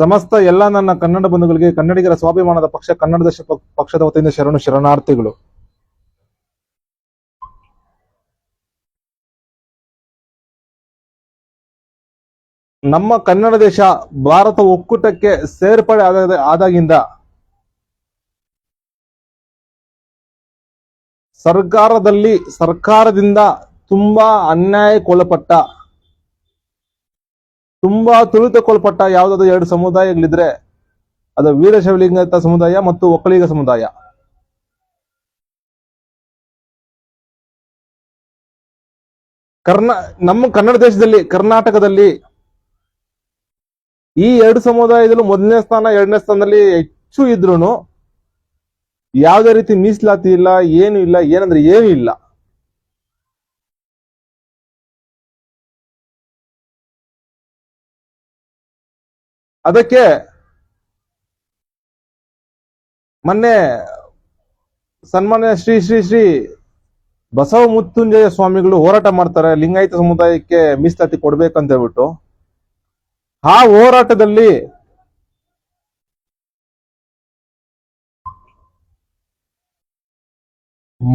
ಸಮಸ್ತ ಎಲ್ಲ ನನ್ನ ಕನ್ನಡ ಬಂಧುಗಳಿಗೆ ಕನ್ನಡಿಗರ ಸ್ವಾಭಿಮಾನದ ಪಕ್ಷ ಕನ್ನಡ ದೇಶ ಪಕ್ಷದ ವತಿಯಿಂದ ಶರಣಾರ್ಥಿಗಳು. ನಮ್ಮ ಕನ್ನಡ ದೇಶ ಭಾರತ ಒಕ್ಕೂಟಕ್ಕೆ ಸೇರ್ಪಡೆ ಆದಾಗಿಂದ ಸರ್ಕಾರದಿಂದ ತುಂಬಾ ಅನ್ಯಾಯಕ್ಕೊಳಪಟ್ಟ, ತುಂಬಾ ತುಳಿತಕ್ಕೊಳಪಟ್ಟ ಯಾವುದಾದ್ರು ಎರಡು ಸಮುದಾಯಗಳಿದ್ರೆ ಅದು ವೀರಶೈವ ಲಿಂಗಾಯತ ಸಮುದಾಯ ಮತ್ತು ಒಕ್ಕಲಿಗ ಸಮುದಾಯ. ನಮ್ಮ ಕನ್ನಡ ದೇಶದಲ್ಲಿ, ಕರ್ನಾಟಕದಲ್ಲಿ ಈ ಎರಡು ಸಮುದಾಯದಲ್ಲೂ ಮೊದಲನೇ ಸ್ಥಾನ, ಎರಡನೇ ಸ್ಥಾನದಲ್ಲಿ ಹೆಚ್ಚು ಇದ್ರೂನು ಯಾವುದೇ ರೀತಿ ಮೀಸಲಾತಿ ಇಲ್ಲ, ಏನು ಇಲ್ಲ, ಏನಂದ್ರೆ ಏನು ಇಲ್ಲ. ಅದಕ್ಕೆ ಮೊನ್ನೆ ಸನ್ಮಾನ್ಯ ಶ್ರೀ ಶ್ರೀ ಶ್ರೀ ಬಸವ ಮುತ್ತುಂಜಯ ಸ್ವಾಮಿಗಳು ಹೋರಾಟ ಮಾಡ್ತಾರೆ, ಲಿಂಗಾಯತ ಸಮುದಾಯಕ್ಕೆ ಮೀಸಲಾತಿ ಕೊಡ್ಬೇಕಂತ ಹೇಳ್ಬಿಟ್ಟು. ಆ ಹೋರಾಟದಲ್ಲಿ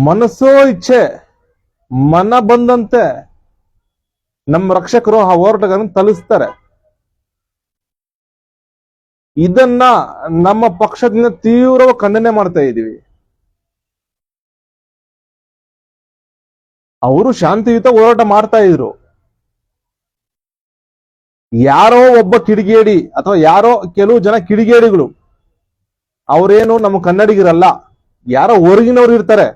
ಮನಸ್ಸೋ ಇಚ್ಛೆ ಮನ ಬಂದಂತೆ ನಮ್ಮ ರಕ್ಷಕರು ಆ ಹೋರಾಟಗಾರನ್ನು ತಲುಪಿಸ್ತಾರೆ. ಇದನ್ನ ನಮ್ಮ ಪಕ್ಷದಿಂದ ತೀವ್ರವಾಗಿ ಖಂಡನೆ ಮಾಡ್ತಾ ಇದ್ದೀವಿ. ಅವರು ಶಾಂತಿಯುತ ಹೋರಾಟ ಮಾಡ್ತಾ ಇದ್ರು. ಯಾರೋ ಒಬ್ಬ ಕಿಡಿಗೇಡಿ ಅಥವಾ ಯಾರೋ ಕೆಲವು ಜನ ಕಿಡಿಗೇಡಿಗಳು, ಅವರೇನು ನಮ್ಮ ಕನ್ನಡಿಗರಲ್ಲ, ಯಾರೋ ಹೊರಗಿನವರು ಇರ್ತಾರೆ.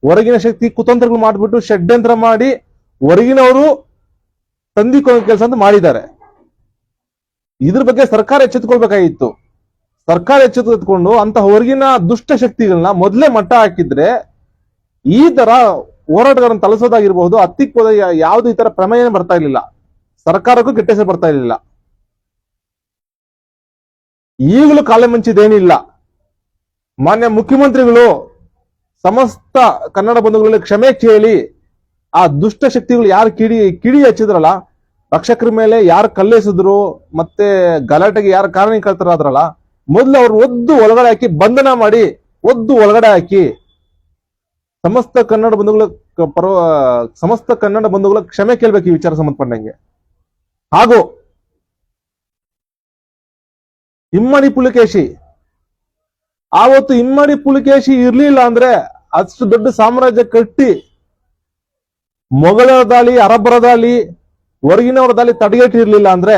ಹೊರಗಿನ ಶಕ್ತಿ ಕುತಂತ್ರಗಳು ಮಾಡ್ಬಿಟ್ಟು ಷಡ್ಯಂತ್ರ ಮಾಡಿ ಹೊರಗಿನವರು ತಂದಿಕೊಳ್ಳೋ ಕೆಲಸ ಅಂತ ಮಾಡಿದ್ದಾರೆ. ಇದ್ರ ಬಗ್ಗೆ ಸರ್ಕಾರ ಎಚ್ಚೆತ್ತುಕೊಳ್ಬೇಕಾಗಿತ್ತು. ಸರ್ಕಾರ ಎಚ್ಚೆತ್ತುಕೊಂಡು ಅಂತ ಹೊರಗಿನ ದುಷ್ಟ ಶಕ್ತಿಗಳನ್ನ ಮೊದಲೇ ಮಟ್ಟ ಹಾಕಿದ್ರೆ ಈ ತರ ಹೋರಾಟಗಾರನ್ನು ತಲುಸೋದಾಗಿರ್ಬಹುದು, ಹತ್ತಿಕ್ ಹೋದ ಯಾವ್ದು ಈ ತರ ಪ್ರಮೇಯ ಬರ್ತಾ ಇರ್ಲಿಲ್ಲ, ಸರ್ಕಾರಕ್ಕೂ ಕೆಟ್ಟ ಹೆಸರು ಬರ್ತಾ ಇರಲಿಲ್ಲ. ಈಗಲೂ ಕಾಲೆ ಮುಂಚಿದೇನಿಲ್ಲ. ಮಾನ್ಯ ಮುಖ್ಯಮಂತ್ರಿಗಳು ಸಮಸ್ತ ಕನ್ನಡ ಬಂಧುಗಳಲ್ಲಿ ಕ್ಷಮೆ ಕೇಳಿ ಆ ದುಷ್ಟ ಶಕ್ತಿಗಳು ಯಾರು ಕಿಡಿ ಹಚ್ಚಿದ್ರಲ್ಲ, ರಕ್ಷಕರ ಮೇಲೆ ಯಾರು ಕಲ್ಲೆಸಿದ್ರು ಮತ್ತೆ ಗಲಾಟೆಗೆ ಯಾರು ಕಾರಣಕರ್ತರಾದ್ರಲ್ಲ, ಮೊದಲು ಅವ್ರು ಒದ್ದು ಒಳಗಡೆ ಹಾಕಿ ಬಂಧನ ಮಾಡಿ ಒಳಗಡೆ ಹಾಕಿ ಸಮಸ್ತ ಕನ್ನಡ ಬಂಧುಗಳ ಕ್ಷಮೆ ಕೇಳ್ಬೇಕು ಈ ವಿಚಾರ ಸಂಬಂಧಪಟ್ಟಂಗೆ. ಹಾಗೂ ಇಮ್ಮಡಿ ಪುಲಿಕೇಶಿ, ಆವತ್ತು ಇಮ್ಮಡಿ ಪುಲಿಕೇಶಿ ಇರ್ಲಿಲ್ಲ ಅಂದ್ರೆ ಅಷ್ಟು ದೊಡ್ಡ ಸಾಮ್ರಾಜ್ಯ ಕಟ್ಟಿ ಮೊಘಲರ ದಾಳಿ, ಅರಬ್ಬರ ದಾಳಿ, ಹೊರಗಿನವರ ದಾಳಿ ತಡೆಗಟ್ಟಿರ್ಲಿಲ್ಲ ಅಂದ್ರೆ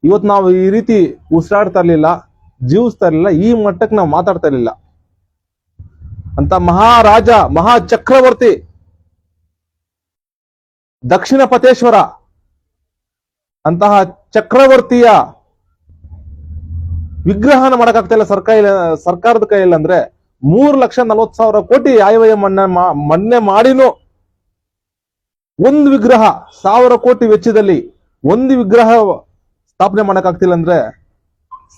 ಇವತ್ತು ನಾವು ಈ ರೀತಿ ಉಸಿರಾಡ್ತಾ ಇರ್ಲಿಲ್ಲ, ಜೀವಿಸ್ತಾ ಇರ್ಲಿಲ್ಲ, ಈ ಮಟ್ಟಕ್ಕೆ ನಾವು ಮಾತಾಡ್ತಾ ಇರ್ಲಿಲ್ಲ. ಅಂತ ಮಹಾರಾಜ, ಮಹಾ ಚಕ್ರವರ್ತಿ, ದಕ್ಷಿಣ ಪತೇಶ್ವರ ಅಂತಹ ಚಕ್ರವರ್ತಿಯ ವಿಗ್ರಹನ ಮಾಡಕ್ಕಾಗ್ತಾ ಇಲ್ಲ ಸರ್ಕಾರದ ಕೈಯಲ್ಲಿ. ಅಂದ್ರೆ 3,40,000 ಕೋಟಿ ಆಯವ್ಯಯ ಮನ್ನೆ ಮಾಡಿನೂ ಒಂದು ವಿಗ್ರಹ 1,000 ಕೋಟಿ ವೆಚ್ಚದಲ್ಲಿ ಒಂದು ವಿಗ್ರಹ ಸ್ಥಾಪನೆ ಮಾಡಕ್ಕಾಗ್ತಿಲ್ಲ ಅಂದ್ರೆ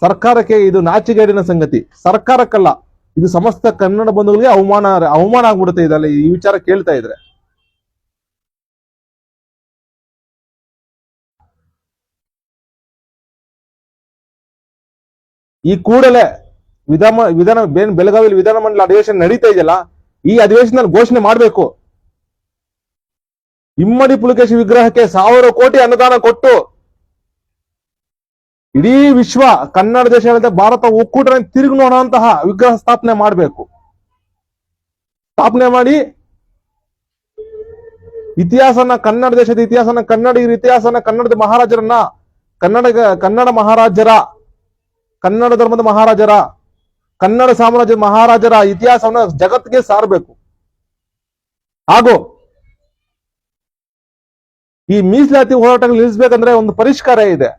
ಸರ್ಕಾರಕ್ಕೆ ಇದು ನಾಚಿಗೇಡಿನ ಸಂಗತಿ. ಸರ್ಕಾರಕ್ಕಲ್ಲ, ಇದು ಸಮಸ್ತ ಕನ್ನಡ ಬಂಧುಗಳಿಗೆ ಅವಮಾನ ಆಗ್ಬಿಡುತ್ತೆ ಇದಲ್ಲ ಈ ವಿಚಾರ ಕೇಳ್ತಾ ಇದ್ರೆ. ಈ ಕೂಡಲೇ ಬೆಳಗಾವಿಯಲ್ಲಿ ವಿಧಾನಮಂಡಲ ಅಧಿವೇಶನ ನಡೀತಾ ಇದೆಯಲ್ಲ, ಈ ಅಧಿವೇಶನದಲ್ಲಿ ಘೋಷಣೆ ಮಾಡಬೇಕು. ಇಮ್ಮಡಿ ಪುಲಿಕೇಶಿ ವಿಗ್ರಹಕ್ಕೆ 1,000 ಕೋಟಿ ಅನುದಾನ ಕೊಟ್ಟು ಇಡೀ ವಿಶ್ವ, ಕನ್ನಡ ದೇಶ ಹೇಳಿದ ಭಾರತ ಒಕ್ಕೂಟ ತಿರುಗಿ ನೋಡುವಂತಹ ವಿಗ್ರಹ ಸ್ಥಾಪನೆ ಮಾಡಬೇಕು. ಸ್ಥಾಪನೆ ಮಾಡಿ ಇತಿಹಾಸನ, ಕನ್ನಡ ದೇಶದ ಇತಿಹಾಸನ, ಕನ್ನಡಿಗರ ಇತಿಹಾಸನ, ಕನ್ನಡದ ಮಹಾರಾಜರನ್ನ, ಕನ್ನಡ ಮಹಾರಾಜರ, ಕನ್ನಡ ಧರ್ಮದ ಮಹಾರಾಜರ, ಕನ್ನಡ ಸಾಮ್ರಾಜ್ಯದ ಮಹಾರಾಜರ ಇತಿಹಾಸವನ್ನು ಜಗತ್ತಿಗೆ ಸಾರಬೇಕು. ಹಾಗೂ ಈ ಮೀಸಲಾತಿ ಹೋರಾಟಗಳು ನಿಲ್ಲಿಸಬೇಕಂದ್ರೆ ಒಂದು ಪರಿಷ್ಕಾರ ಇದೆ.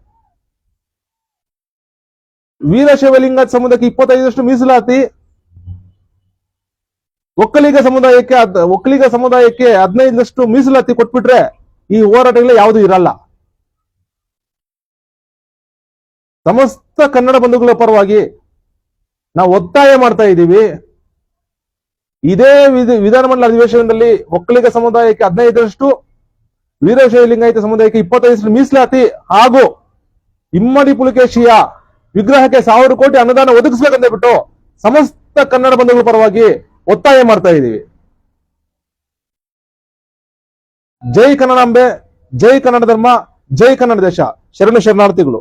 ವೀರಶೈವ ಲಿಂಗಾಯತ ಸಮುದಾಯಕ್ಕೆ 25% ಮೀಸಲಾತಿ, ಒಕ್ಕಲಿಗ ಸಮುದಾಯಕ್ಕೆ 15% ಮೀಸಲಾತಿ ಕೊಟ್ಬಿಟ್ರೆ ಈ ಹೋರಾಟಗಳೇ ಯಾವುದು ಇರಲ್ಲ. ಸಮಸ್ತ ಕನ್ನಡ ಬಂಧುಗಳ ಪರವಾಗಿ ನಾವು ಒತ್ತಾಯ ಮಾಡ್ತಾ ಇದ್ದೀವಿ. ಇದೇ ವಿಧಾನಮಂಡಲ ಅಧಿವೇಶನದಲ್ಲಿ ಒಕ್ಕಲಿಗ ಸಮುದಾಯಕ್ಕೆ 15%, ವೀರಶೈವ ಲಿಂಗಾಯತ ಸಮುದಾಯಕ್ಕೆ 25% ಮೀಸಲಾತಿ ಹಾಗೂ ಇಮ್ಮಡಿ ಪುಲಿಕೇಶಿಯ ವಿಗ್ರಹಕ್ಕೆ 1000 ಕೋಟಿ ಅನುದಾನ ಒದಗಿಸ್ಬೇಕಂತ ಬಿಟ್ಟು ಸಮಸ್ತ ಕನ್ನಡ ಬಂಧುಗಳ ಪರವಾಗಿ ಒತ್ತಾಯ ಮಾಡ್ತಾ ಇದ್ದೀವಿ. ಜೈ ಕನ್ನಡಾಂಬೆ, ಜೈ ಕನ್ನಡ ಧರ್ಮ, ಜೈ ಕನ್ನಡ ದೇಶ. ಶರಣು ಶರಣಾರ್ಥಿಗಳು.